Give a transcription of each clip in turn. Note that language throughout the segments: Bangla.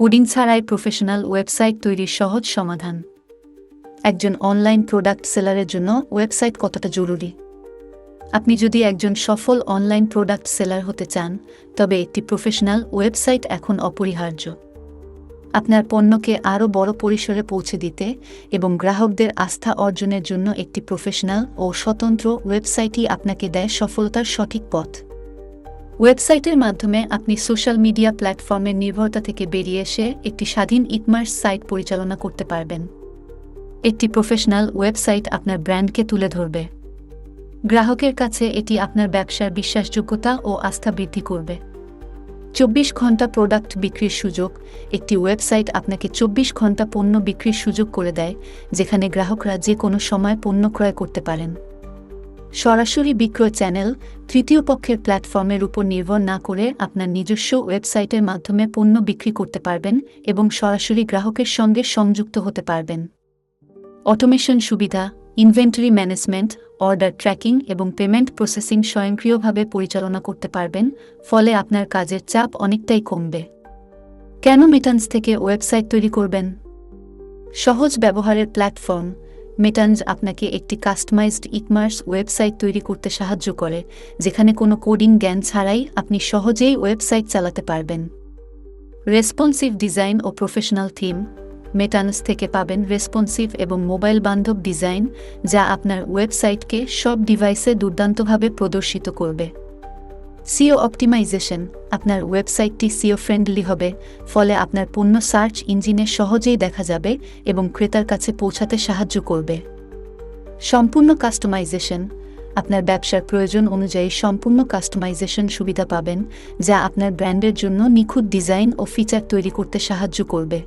কোডিং ছাড়াই প্রফেশনাল ওয়েবসাইট তৈরির সহজ সমাধান। একজন অনলাইন প্রোডাক্ট সেলারের জন্য ওয়েবসাইট কতটা জরুরি? আপনি যদি একজন সফল অনলাইন প্রোডাক্ট সেলার হতে চান, তবে একটি প্রফেশনাল ওয়েবসাইট এখন অপরিহার্য। আপনার পণ্যকে আরও বড় পরিসরে পৌঁছে দিতে এবং গ্রাহকদের আস্থা অর্জনের জন্য একটি প্রফেশনাল ও স্বতন্ত্র ওয়েবসাইটই আপনাকে দেয় সফলতার সঠিক পথ। ওয়েবসাইটের মাধ্যমে আপনি সোশ্যাল মিডিয়া প্ল্যাটফর্মের নির্ভরতা থেকে বেরিয়ে এসে একটি স্বাধীন ই-কমার্স সাইট পরিচালনা করতে পারবেন। একটি প্রফেশনাল ওয়েবসাইট আপনার ব্র্যান্ডকে তুলে ধরবে। গ্রাহকের কাছে এটি আপনার ব্যবসার বিশ্বাসযোগ্যতা ও আস্থা বৃদ্ধি করবে। 24 ঘন্টা প্রোডাক্ট বিক্রির সুযোগ। একটি ওয়েবসাইট আপনাকে 24 ঘন্টা পণ্য বিক্রির সুযোগ করে দেয়, যেখানে গ্রাহকরা যে কোনো সময় পণ্য ক্রয় করতে পারেন। সরাসরি বিক্রয় চ্যানেল। তৃতীয় পক্ষের প্ল্যাটফর্মের উপর নির্ভর না করে আপনার নিজস্ব ওয়েবসাইটের মাধ্যমে পণ্য বিক্রি করতে পারবেন এবং সরাসরি গ্রাহকের সঙ্গে সংযুক্ত হতে পারবেন। অটোমেশন সুবিধা, ইনভেন্টরি ম্যানেজমেন্ট, অর্ডার ট্র্যাকিং এবং পেমেন্ট প্রসেসিং স্বয়ংক্রিয়ভাবে পরিচালনা করতে পারবেন, ফলে আপনার কাজের চাপ অনেকটাই কমবে। কেন মেটান্স থেকে ওয়েবসাইট তৈরি করবেন? সহজ ব্যবহারের প্ল্যাটফর্ম। মেটান্স আপনাকে একটি কাস্টমাইজড ই-কমার্স ওয়েবসাইট তৈরি করতে সাহায্য করে, যেখানে কোনো কোডিং জ্ঞান ছাড়াই আপনি সহজেই ওয়েবসাইট চালাতে পারবেন। রেসপন্সিভ ডিজাইন ও প্রফেশনাল থিম। মেটান্স থেকে পাবেন রেসপন্সিভ এবং মোবাইল বান্ধব ডিজাইন, যা আপনার ওয়েবসাইটকে সব ডিভাইসে দুর্দান্তভাবে প্রদর্শিত করবে। SEO optimization. আপনার ওয়েবসাইটটি সিও ফ্রেন্ডলি হবে, ফলে আপনার পণ্য সার্চ ইঞ্জিনে সহজেই দেখা যাবে এবং ক্রেতার কাছে পৌঁছাতে সাহায্য করবে। সম্পূর্ণ কাস্টমাইজেশন। আপনার ব্যবসার প্রয়োজন অনুযায়ী সম্পূর্ণ কাস্টমাইজেশন সুবিধা পাবেন, যা আপনার ব্র্যান্ডের জন্য নিখুঁত ডিজাইন ও ফিচার তৈরি করতে সাহায্য করবে।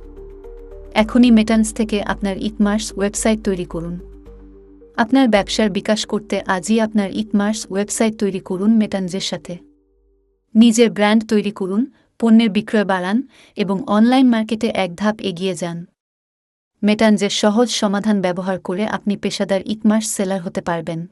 এখনই মেটান্স থেকে আপনার ই-কমার্স ওয়েবসাইট তৈরি করুন। আপনার ব্যবসার বিকাশ করতে আজই আপনার ই-কমার্স ওয়েবসাইট তৈরি করুন মেটান্সের সাথে। নিজের ব্র্যান্ড তৈরি করুন, পণ্যের বিক্রয় বাড়ান এবং অনলাইন মার্কেটে এক ধাপ এগিয়ে যান। মেটান্সের সহজ সমাধান ব্যবহার করে আপনি পেশাদার ই-কমার্স সেলার হতে পারবেন।